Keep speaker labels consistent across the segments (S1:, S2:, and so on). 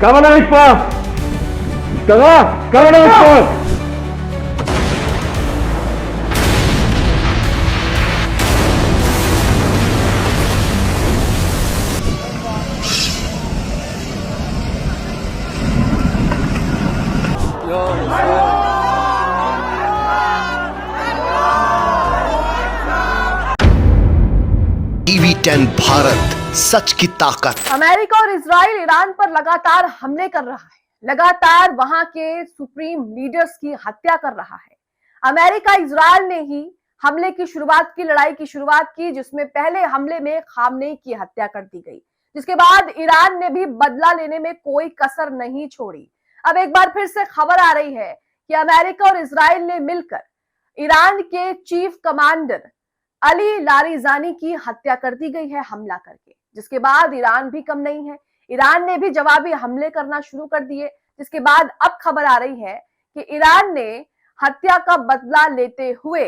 S1: Kavalaripa! Kavalaripa!
S2: टीवी10 Bharat, सच की ताकत।
S3: America और इजराइल ईरान पर लगातार हमले कर रहा है, लगातार वहां के सुप्रीम लीडर्स की हत्या कर रहा है। अमेरिका इजराइल ने ही हमले की शुरुआत की, लड़ाई की शुरुआत की, जिसमें पहले हमले में खामनेई की हत्या कर दी गई, जिसके बाद ईरान ने भी बदला लेने में कोई कसर नहीं छोड़ी। अब एक बार फिर से खबर आ रही है कि अमेरिका और इजराइल ने मिलकर ईरान के चीफ कमांडर अली लारिजानी की हत्या कर दी गई है हमला करके, जिसके बाद ईरान भी कम नहीं है। ईरान ने भी जवाबी हमले करना शुरू कर दिए, जिसके बाद अब खबर आ रही है कि ईरान ने हत्या का बदला लेते हुए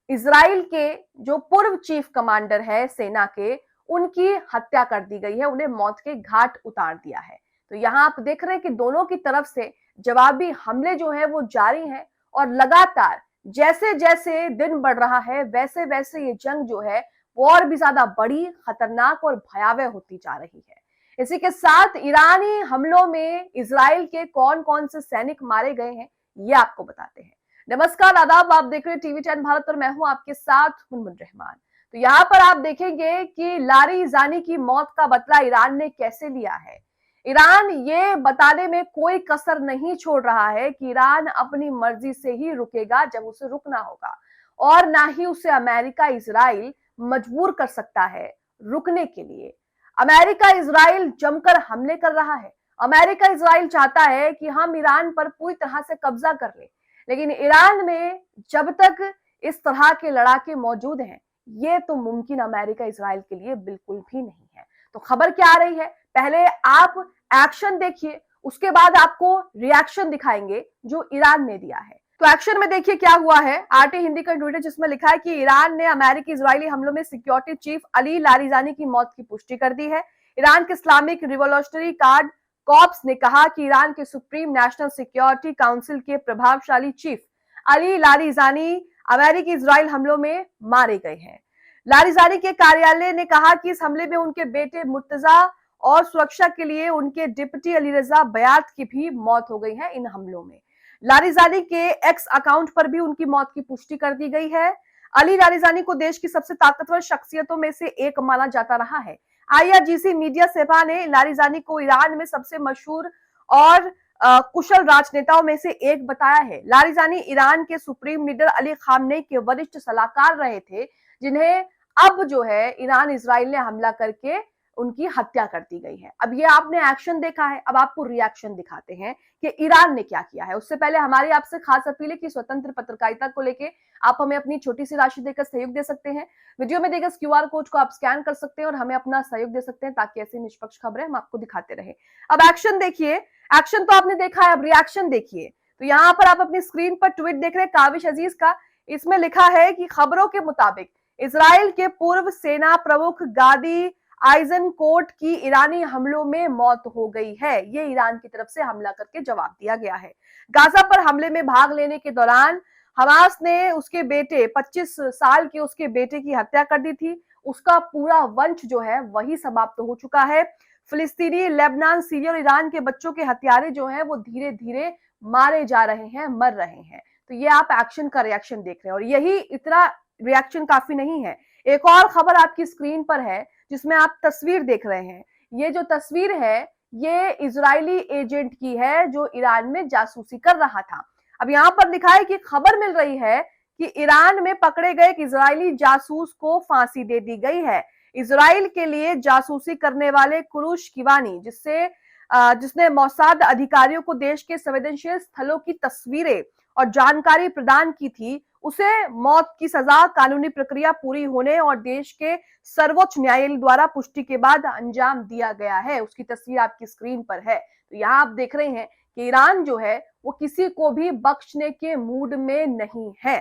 S3: इजराइल के जो पूर्व चीफ कमांडर है सेना के, उनकी हत्या कर दी गई है, उन्हें मौत के घाट उतार दिया है। तो यहाँ आप देख रहे हैं कि दोनों की तरफ से जवाबी हमले जो है वो जारी हैं और लगातार जैसे जैसे दिन बढ़ रहा है वैसे वैसे ये जंग जो है वो और भी ज्यादा बड़ी, खतरनाक और भयावह होती जा रही है। इसी के साथ ईरानी हमलों में इजराइल के कौन कौन से सैनिक मारे गए हैं ये आपको बताते हैं। नमस्कार, आदाब, आप देख रहे हैं टीवी10 भारत और मैं हूं आपके साथ मुनमुन रहमान। तो यहाँ पर आप देखेंगे कि लारिजानी की मौत का बदला ईरान ने कैसे लिया है। ईरान ये बताने में कोई कसर नहीं छोड़ रहा है कि ईरान अपनी मर्जी से ही रुकेगा जब उसे रुकना होगा, और ना ही उसे अमेरिका इजराइल मजबूर कर सकता है रुकने के लिए। अमेरिका इजराइल जमकर हमले कर रहा है। अमेरिका इजराइल चाहता है कि हम ईरान पर पूरी तरह से कब्जा कर ले, लेकिन ईरान में जब तक इस तरह के लड़ाके मौजूद हैं, ये तो मुमकिन अमेरिका इजराइल के लिए बिल्कुल भी नहीं है। तो खबर क्या आ रही है, पहले आप एक्शन देखिए, उसके बाद आपको रिएक्शन दिखाएंगे जो ईरान ने दिया है। तो एक्शन में देखिए क्या हुआ है। आरटी हिंदी का ट्वीट जिसमें लिखा है कि ईरान ने अमेरिकी इजरायली हमलों में सिक्योरिटी चीफ अली लारिजानी की मौत की पुष्टि कर दी है। ईरान के इस्लामिक रिवोल्यूशनरी गार्ड कॉर्प्स ने कहा कि ईरान के सुप्रीम नेशनल सिक्योरिटी काउंसिल के प्रभावशाली चीफ अली लारिजानी अमेरिकी इजराइल हमलों में मारे गए हैं। लारिजानी के कार्यालय ने कहा कि इस हमले में उनके बेटे मुर्तजा और सुरक्षा के लिए उनके डिप्टी अली रजा बयात की भी मौत हो गई है इन हमलों में। लारिजानी के एक्स अकाउंट पर भी उनकी मौत की पुष्टि कर दी गई है। अली लारिजानी को देश की सबसे ताकतवर शख्सियतों में से एक माना जाता रहा है। आईआरजीसी मीडिया सेवा ने लारिजानी को ईरान में सबसे मशहूर और कुशल राजनेताओं में से एक बताया है। लारिजानी ईरान के सुप्रीम लीडर अली खामनेई के वरिष्ठ सलाहकार रहे थे, जिन्हें अब जो है ईरान इजराइल ने हमला करके उनकी हत्या कर दी गई है। अब ये आपने एक्शन देखा है, अब आपको रिएक्शन दिखाते हैं कि ईरान ने क्या किया है। उससे पहले हमारी आपसे खास अपील है कि स्वतंत्र पत्रकारिता को लेके आप हमें अपनी छोटी सी राशि देकर सहयोग दे सकते हैं। वीडियो में देकर क्यूआर कोड को आप स्कैन कर सकते हैं और हमें अपना सहयोग दे सकते हैं ताकि ऐसी निष्पक्ष खबरें हम आपको दिखाते रहे। अब एक्शन देखिए, एक्शन तो आपने देखा है, अब रिएक्शन देखिए। तो यहाँ पर आप अपनी स्क्रीन पर ट्वीट देख रहे हैं काविश अजीज का। इसमें लिखा है कि खबरों के मुताबिक इजराइल के पूर्व सेना प्रमुख गादी आइजनकोट की ईरानी हमलों में मौत हो गई है। ये ईरान की तरफ से हमला करके जवाब दिया गया है। गाजा पर हमले में भाग लेने के दौरान हमास ने उसके बेटे 25 साल के उसके बेटे की हत्या कर दी थी। उसका पूरा वंश जो है वही समाप्त हो चुका है। फिलिस्तीनी, लेबनान, सीरिया और ईरान के बच्चों के हत्यारे जो हैं वो धीरे धीरे मारे जा रहे हैं, मर रहे हैं। तो ये आप एक्शन का रिएक्शन देख रहे हैं और यही इतना रिएक्शन काफी नहीं है। एक और खबर आपकी स्क्रीन पर है जिसमें आप तस्वीर देख रहे हैं। ये जो तस्वीर है ये इजरायली एजेंट की है जो ईरान में जासूसी कर रहा था। अब यहाँ पर लिखा है कि खबर मिल रही है कि ईरान में पकड़े गए एक इजरायली जासूस को फांसी दे दी गई है। इजराइल के लिए जासूसी करने वाले कुरुश किवानी, जिसने मोसाद अधिकारियों को देश के संवेदनशील स्थलों की तस्वीरें और जानकारी प्रदान की थी, उसे मौत की सजा कानूनी प्रक्रिया पूरी होने और देश के सर्वोच्च न्यायालय द्वारा पुष्टि के बाद अंजाम दिया गया है। उसकी तस्वीर आपकी स्क्रीन पर है। तो यहाँ आप देख रहे हैं कि ईरान जो है वो किसी को भी बख्शने के मूड में नहीं है।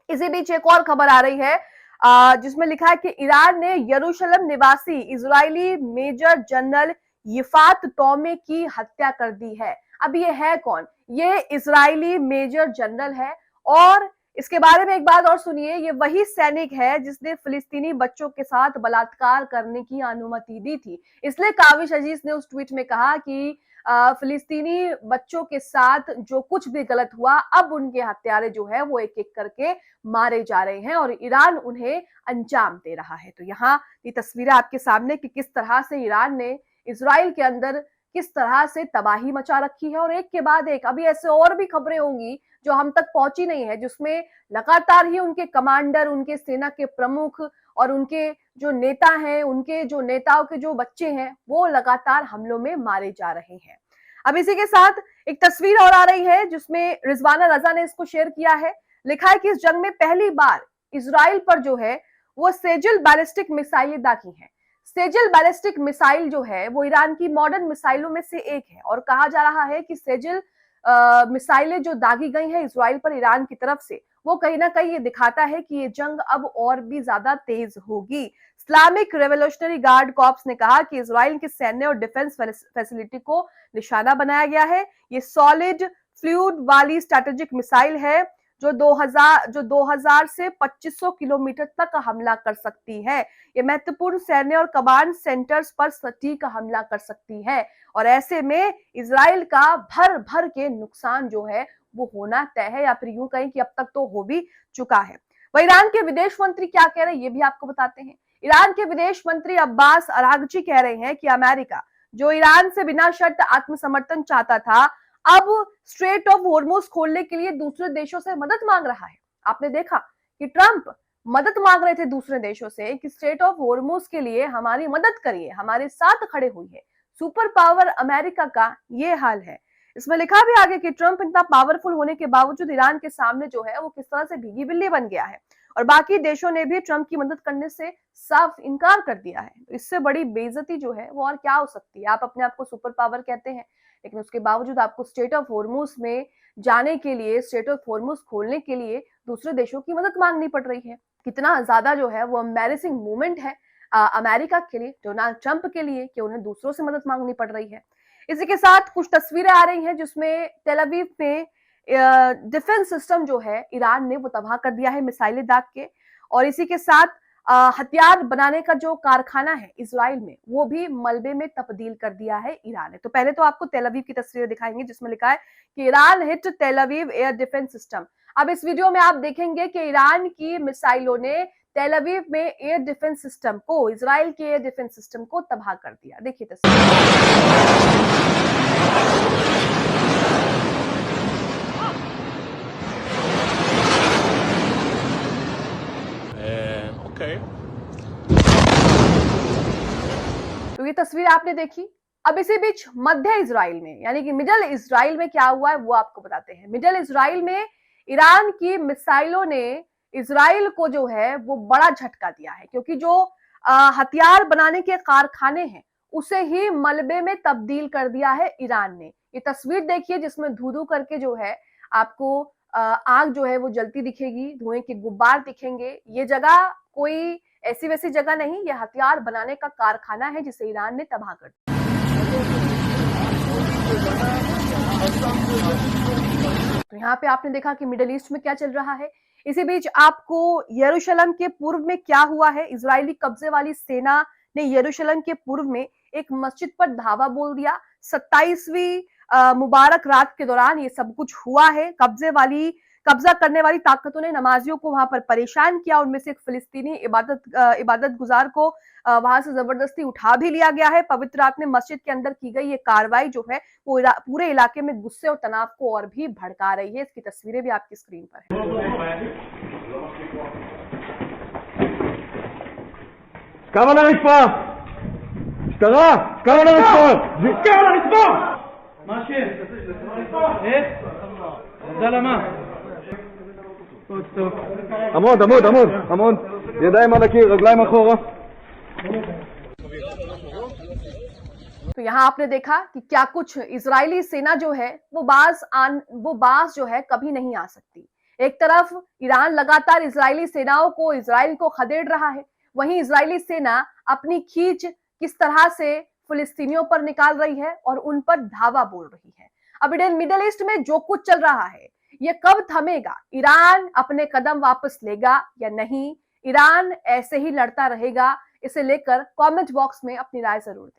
S3: इसी बीच एक और खबर आ रही है जिसमें लिखा है कि ईरान ने यरूशलेम निवासी इजरायली मेजर जनरल यिफात तौमे की हत्या कर दी है। अब ये है कौन? ये इजरायली मेजर जनरल है। और इसके बारे में एक बात और सुनिए, ये वही सैनिक है जिसने फिलिस्तीनी बच्चों के साथ बलात्कार करने की अनुमति दी थी। इसलिए काविश अजीज ने उस ट्वीट में कहा कि फिलिस्तीनी बच्चों के साथ जो कुछ भी गलत हुआ, अब उनके हत्यारे जो है वो एक एक करके मारे जा रहे हैं और ईरान उन्हें अंजाम दे रहा है। तो यहाँ ये तस्वीरें आपके सामने कि किस तरह से ईरान ने इजराइल के अंदर किस तरह से तबाही मचा रखी है। और एक के बाद एक अभी ऐसे और भी खबरें होंगी जो हम तक पहुंची नहीं है, जिसमें लगातार ही उनके कमांडर, उनके सेना के प्रमुख और उनके जो नेता हैं, उनके जो नेताओं के जो बच्चे हैं, वो लगातार हमलों में मारे जा रहे हैं। अब इसी के साथ एक तस्वीर और आ रही है जिसमें रिजवाना रजा ने इसको शेयर किया है। लिखा है कि इस जंग में पहली बार इजराइल पर जो है वो सेजल बैलिस्टिक मिसाइलें दागी हैं। सेजल बैलिस्टिक मिसाइल जो है वो ईरान की मॉडर्न मिसाइलों में से एक है और कहा जा रहा है कि सेजल मिसाइलें जो दागी गई हैं इजराइल पर ईरान की तरफ से, वो कहीं ना कहीं ये दिखाता है कि ये जंग अब और भी ज्यादा तेज होगी। इस्लामिक रेवोल्यूशनरी गार्ड कॉर्प्स ने कहा कि इजराइल के सैन्य और डिफेंस फैसिलिटी को निशाना बनाया गया है। ये सॉलिड फ्लूइड वाली स्ट्रेटेजिक मिसाइल है जो 2000 से 2500 किलोमीटर तक हमला कर सकती है। ये महत्वपूर्ण सैन्य और कमांड सेंटर्स पर सटीक हमला कर सकती है और ऐसे में इजराइल का भर भर के नुकसान जो है वो होना तय है, या फिर यूं कहें कि अब तक तो हो भी चुका है। वह ईरान के विदेश मंत्री क्या कह रहे हैं ये भी आपको बताते हैं। ईरान के विदेश मंत्री अब्बास अरागची कह रहे हैं कि अमेरिका जो ईरान से बिना शर्त आत्मसमर्थन चाहता था, अब स्ट्रेट ऑफ हॉर्मुज खोलने के लिए दूसरे देशों से मदद मांग रहा है। आपने देखा कि ट्रंप मदद मांग रहे थे दूसरे देशों से कि स्ट्रेट ऑफ हॉर्मुज के लिए हमारी मदद करिए, हमारे साथ खड़े हुई है। सुपर पावर अमेरिका का ये हाल है। इसमें लिखा भी आगे कि ट्रंप इतना पावरफुल होने के बावजूद ईरान के सामने जो है वो किस तरह से भीगी बिल्ली बन गया है और बाकी देशों ने भी ट्रंप की मदद करने से साफ इनकार कर दिया है। तो इससे बड़ी बेइज्जती जो है वो और क्या हो सकती है। आप अपने आप को सुपर पावर कहते हैं, लेकिन उसके बावजूद आपको स्ट्रेट ऑफ हॉर्मुज में जाने के लिए, स्ट्रेट ऑफ हॉर्मुज खोलने के लिए दूसरे देशों की मदद मांगनी पड़ रही है। कितना ज्यादा जो है वो एम्बैरेसिंग मोमेंट है अमेरिका के लिए, डोनाल्ड ट्रंप के लिए, कि उन्हें दूसरों से मदद मांगनी पड़ रही है। इसी के साथ कुछ तस्वीरें आ रही हैं जिसमें तेल अवीव में डिफेंस सिस्टम जो है ईरान ने वो तबाह कर दिया है मिसाइलें दाग के। और इसी के साथ हथियार बनाने का जो कारखाना है इजराइल में वो भी मलबे में तब्दील कर दिया है ईरान ने। तो पहले तो आपको तेल अवीव की तस्वीरें दिखाएंगे जिसमें लिखा है कि ईरान हिट तेल अवीव एयर डिफेंस सिस्टम। अब इस वीडियो में आप देखेंगे कि ईरान की मिसाइलों ने तेल अवीव में एयर डिफेंस सिस्टम को, इजराइल के एयर डिफेंस सिस्टम को तबाह कर दिया। देखिए तस्वीर।
S2: Okay.
S3: तो ये तस्वीर आपने देखी। अब इसी बीच मध्य इजराइल में यानी कि मिडल इजराइल में क्या हुआ है वो आपको बताते हैं। मिडल इजराइल में ईरान की मिसाइलों ने इजराइल को जो है वो बड़ा झटका दिया है, क्योंकि जो हथियार बनाने के कारखाने हैं उसे ही मलबे में तब्दील कर दिया है ईरान ने। ये तस्वीर देखिए जिसमें धू धू करके जो है आपको आग जो है वो जलती दिखेगी, धुएं के गुब्बार दिखेंगे। ये जगह कोई ऐसी वैसी जगह नहीं, ये हथियार बनाने का कारखाना है जिसे ईरान ने तबाह कर दिया। तो यहाँ पे आपने देखा कि मिडिल ईस्ट में क्या चल रहा है। इसी बीच आपको यरूशलेम के पूर्व में क्या हुआ है। इजरायली कब्जे वाली सेना ने यरूशलेम के पूर्व में एक मस्जिद पर धावा बोल दिया। 27वीं मुबारक रात के दौरान ये सब कुछ हुआ है। कब्जा करने वाली ताकतों ने नमाजियों को वहां पर परेशान किया। उनमें से एक फिलिस्तीनी इबादत गुजार को वहां से जबरदस्ती उठा भी लिया गया है। पवित्र रात में मस्जिद के अंदर की गई ये कार्रवाई जो है वो पूरे इलाके में गुस्से और तनाव को और भी भड़का रही है। इसकी तस्वीरें भी आपकी स्क्रीन पर
S1: है। עמוד, ידיים על הקיר, רגליים אחורה.
S3: तो यहाँ आपने देखा कि क्या कुछ इजरायली सेना जो है वो बाज जो है कभी नहीं आ सकती। एक तरफ ईरान लगातार इजरायली सेनाओं को, इजराइल को खदेड़ रहा है, वहीं इजरायली सेना अपनी खींच किस तरह से फिलिस्तीनियों पर निकाल रही है और उन पर धावा बोल रही है। अब मिडिल ईस्ट में जो कुछ चल रहा है ये कब थमेगा? ईरान अपने कदम वापस लेगा या नहीं? ईरान ऐसे ही लड़ता रहेगा? इसे लेकर कमेंट बॉक्स में अपनी राय जरूर दें।